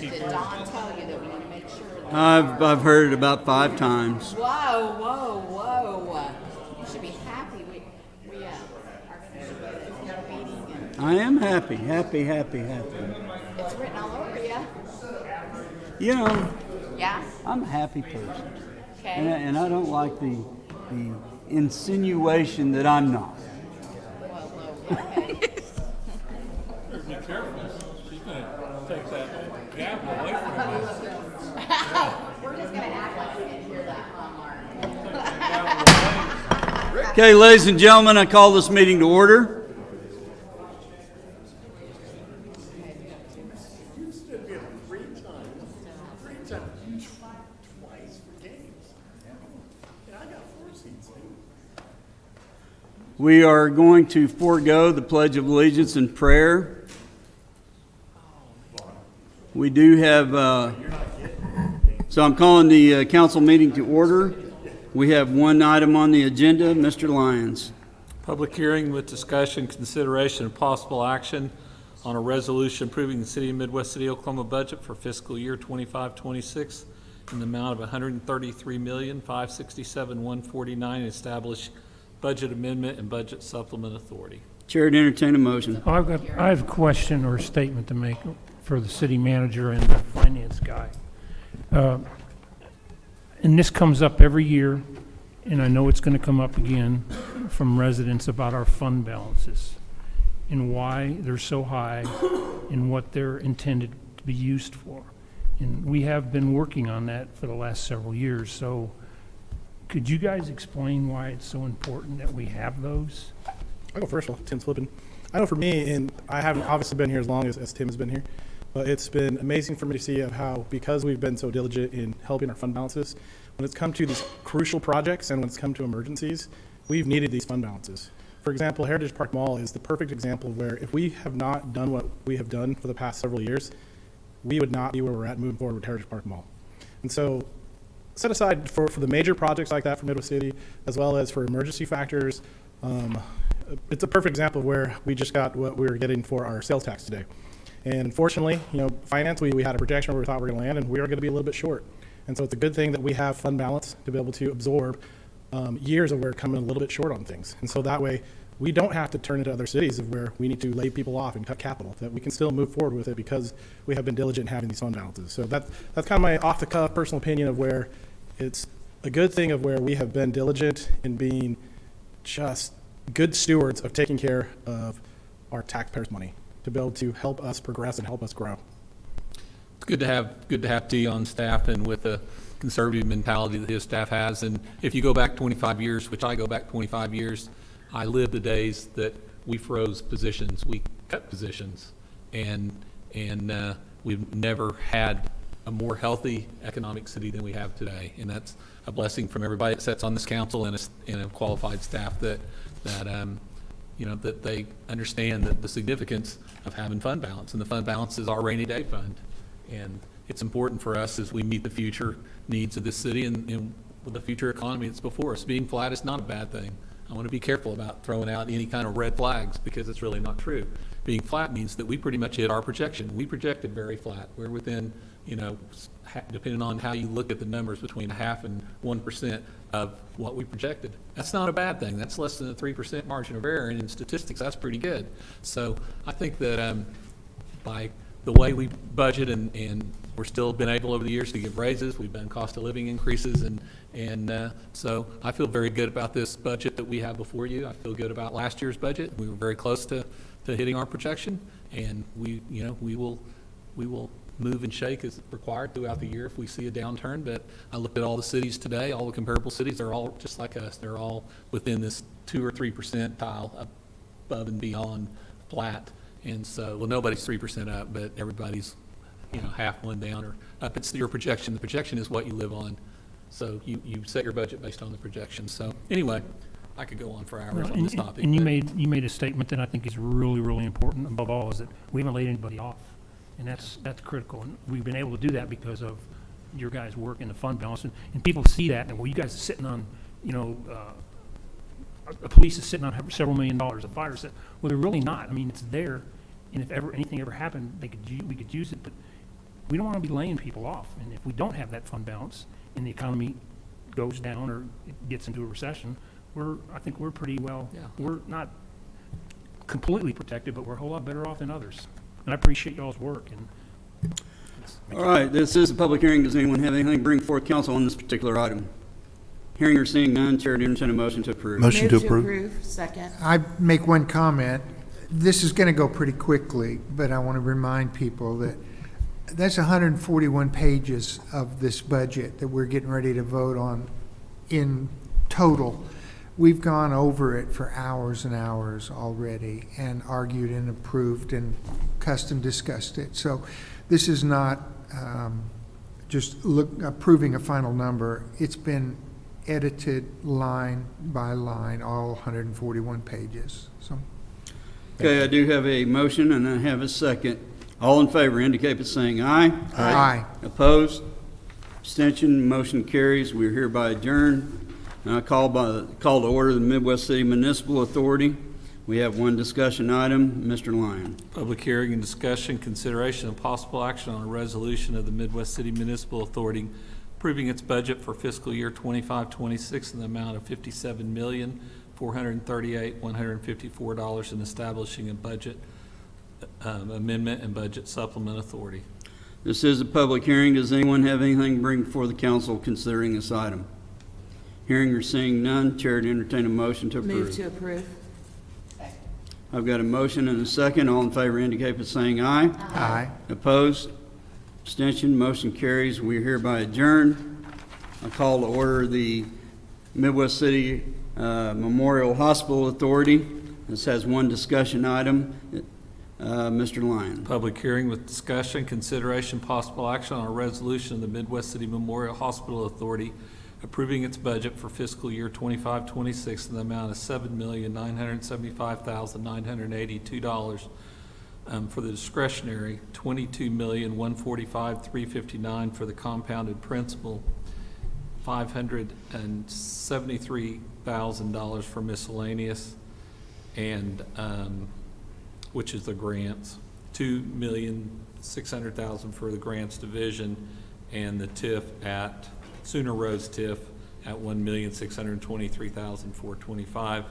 Did Don tell you that we need to make sure that? I've heard it about 5 times. Whoa. You should be happy. We are going to get a meeting and I am happy. it's written all over you. You know, Yeah? I'm a happy person, Okay. and I don't like the insinuation that I'm not. Well, okay. Be careful. She's going to take that gavel away from you. We're just going to act like we didn't hear that from Mark. Okay, ladies and gentlemen, I call this meeting to order. We are going to forego the Pledge of Allegiance and prayer. We do have, so I'm calling the council meeting to order. We have one item on the agenda. Mr. Lyons. Public hearing with discussion, consideration, and possible action on a resolution approving the City of Midwest City, Oklahoma budget for fiscal year 25-26 in the amount of $133,567,149 and establish budget amendment and budget supplement authority. Chair to entertain a motion. I have a question or a statement to make for the city manager and the finance guy. And this comes up every year, and I know it's going to come up again from residents about our fund balances and why they're so high and what they're intended to be used for. And we have been working on that for the last several years. So could you guys explain why it's so important that we have those? I'll go first. Tim's flipping. I know for me, and I haven't obviously been here as long as Tim has been here, but it's been amazing for me to see of how, because we've been so diligent in helping our fund balances, when it's come to these crucial projects and when it's come to emergencies, we've needed these fund balances. For example, Heritage Park Mall is the perfect example where if we have not done what we have done for the past several years, we would not be where we're at moving forward with Heritage Park Mall. And so set aside for the major projects like that for Midwest City, as well as for emergency factors, it's a perfect example of where we just got what we were getting for our sales tax today. And unfortunately, finance, we had a projection where we thought we were going to land, and we were going to be a little bit short. And so it's a good thing that we have fund balance to be able to absorb years of where we're coming a little bit short on things. And so that way, we don't have to turn into other cities of where we need to lay people off and cut capital, that we can still move forward with it because we have been diligent in having these fund balances. So that's kind of my off-the-cuff personal opinion of where it's a good thing of where we have been diligent in being just good stewards of taking care of our taxpayers' money to be able to help us progress and help us grow. It's good to have T on staff and with the conservative mentality that his staff has. And if you go back 25 years, which I go back 25 years, I lived the days that we froze positions, we cut positions, and we've never had a more healthy economic city than we have today. And that's a blessing from everybody that sits on this council and a qualified staff that they understand that the significance of having fund balance, and the fund balance is our rainy day fund. And it's important for us as we meet the future needs of this city and with the future economy that's before us. Being flat is not a bad thing. I want to be careful about throwing out any kind of red flags because it's really not true. Being flat means that we pretty much hit our projection. We projected very flat. We're within, depending on how you look at the numbers, between 0.5% and 1% of what we projected. That's not a bad thing. That's less than a 3% margin of error, and in statistics, that's pretty good. So I think that by the way we budget, and we're still been able over the years to give raises, we've done cost of living increases, and so I feel very good about this budget that we have before you. I feel good about last year's budget. We were very close to hitting our projection, and we will move and shake as required throughout the year if we see a downturn. But I looked at all the cities today, all the comparable cities, they're all just like us. They're all within this 2 or 3 percentile above and beyond flat. And so, well, nobody's 3% up, but everybody's, half one down or up. It's your projection. The projection is what you live on. So you set your budget based on the projection. So anyway, I could go on for hours on this topic. And you made a statement that I think is really, really important above all, is that we haven't laid anybody off. And that's critical. And we've been able to do that because of your guys' work in the fund balance. And people see that, and well, you guys are sitting on, a police is sitting on several $1 million. A fire is, well, they're really not. I mean, it's there. And if anything ever happened, we could use it. But we don't want to be laying people off. And if we don't have that fund balance and the economy goes down or it gets into a recession, I think we're pretty well, Yeah. we're not completely protected, but we're a whole lot better off than others. And I appreciate y'all's work. And All right, this is a public hearing. Does anyone have anything to bring forth council on this particular item? Hearing or seeing none, Chair would entertain a motion to approve. Motion to Move approve. Second. I make one comment. This is going to go pretty quickly, but I want to remind people that that's 141 pages of this budget that we're getting ready to vote on in total. We've gone over it for hours and hours already and argued and approved and custom discussed it. So this is not just approving a final number. It's been edited line by line, all 141 pages. So Okay, I do have a motion and I have a second. All in favor indicate by saying aye. aye. Opposed? Abstention? Motion carries. We are hereby adjourned. Now call to order the Midwest City Municipal Authority. We have one discussion item. Mr. Lyon. Public hearing and discussion, consideration and possible action on a resolution of the Midwest City Municipal Authority approving its budget for fiscal year 25-26 in the amount of $57,438,154 and establishing a budget amendment and budget supplement authority. This is a public hearing. Does anyone have anything to bring before the council considering this item? Hearing or seeing none, Chair to entertain a motion to approve. Move to approve. I've got a motion and a second. All in favor indicate by saying aye. Aye. Opposed? Abstention? Motion carries. We are hereby adjourned. I call to order the Midwest City Memorial Hospital Authority. This has one discussion item. Mr. Lyon. Public hearing with discussion, consideration, possible action on a resolution of the Midwest City Memorial Hospital Authority approving its budget for fiscal year 25-26 in the amount of $7,975,982 for the discretionary, $22,145,359 for the compounded principal, $573,000 for miscellaneous, and which is the grants, $2,600,000 for the grants division, and the TIF at Sooner Roads TIF at $1,623,425,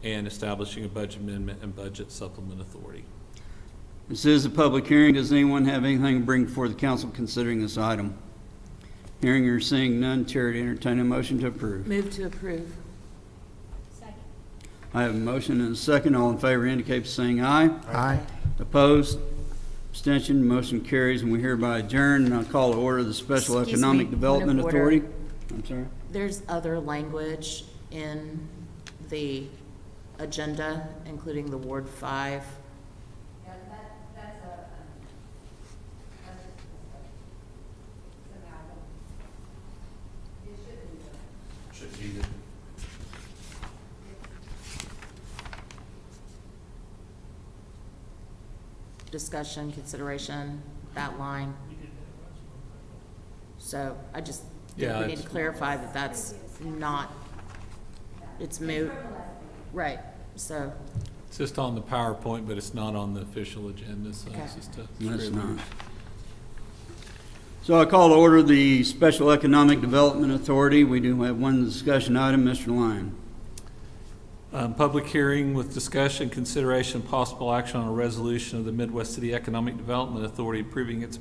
and establishing a budget amendment and budget supplement authority. This is a public hearing. Does anyone have anything to bring before the council considering this item? Hearing or seeing none, Chair to entertain a motion to approve. Move to approve. I have a motion and a second. All in favor indicate by saying aye. Aye. Opposed? Abstention? Motion carries, and we hereby adjourn. And I'll call to order the Special Excuse Economic me, Development point of order. Authority. I'm sorry? There's other language in the agenda, including the Ward 5. Discussion, consideration, that line. So I just think Yeah, we need it's- to clarify that that's not, it's moot. Right, so, It's just on the PowerPoint, but it's not on the official agenda, so it's Okay. just a. That's scrivener's. not. So I call to order the Special Economic Development Authority. We do have one discussion item. Mr. Lyon. Public hearing with discussion, consideration, possible action on a resolution of the Midwest City Economic Development Authority approving its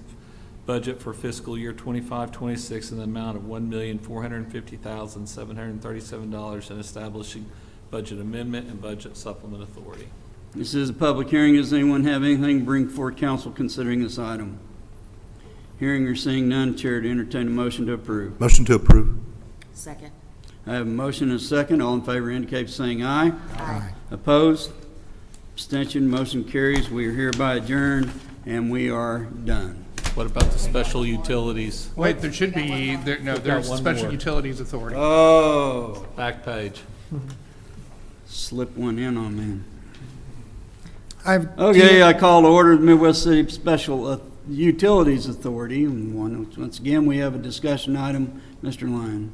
budget for fiscal year 25-26 in the amount of $1,450,737 and establishing budget amendment and budget supplement authority. This is a public hearing. Does anyone have anything to bring before council considering this item? Hearing or seeing none, Chair to entertain a motion to approve. Motion to approve. second. I have a motion and a second. All in favor indicate by saying aye. Aye. Opposed? Abstention? Motion carries. We are hereby adjourned, and we are done. What about the special utilities? Wait, there should be, there's one Special more. Utilities Authority. Oh, Back page. slip one in on me. I've Okay, I call to order the Midwest City Special Utilities Authority. And once again, we have a discussion item. Mr. Lyon.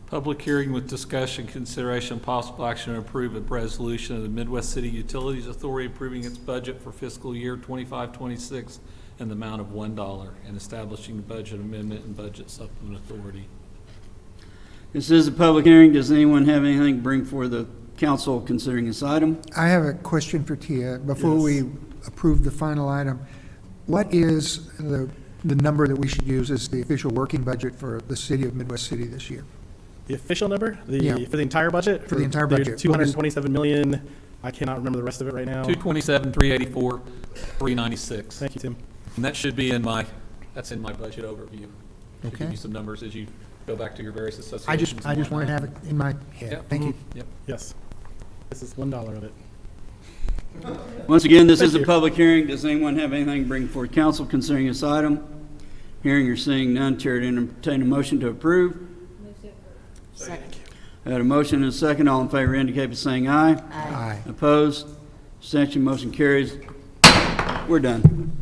Public hearing with discussion, consideration, and possible action to approve a resolution of the Midwest City Utilities Authority approving its budget for fiscal year 25-26 in the amount of $1 and establishing the budget amendment and budget supplement authority. This is a public hearing. Does anyone have anything to bring for the council considering this item? I have a question for Tia. Before Yes. we approve the final item, what is the number that we should use as the official working budget for the city of Midwest City this year? The official number, Yeah. for the entire budget? For the entire budget. 227 million. I cannot remember the rest of it right now. 227, 384, 396. Thank you, Tim. And that should be in my, that's in my budget overview. Should give Okay. you some numbers as you go back to your various I associations. just want to have it in my head. Yep. Thank you. Yep. Yes. This is $1 of it. Once again, this is Thank a you. public hearing. Does anyone have anything to bring before council concerning this item? Hearing or seeing none, Chair to entertain a motion to approve. Second. I had a motion and a second. All in favor indicate by saying aye. Aye. Opposed? Abstention, motion carries. We're done.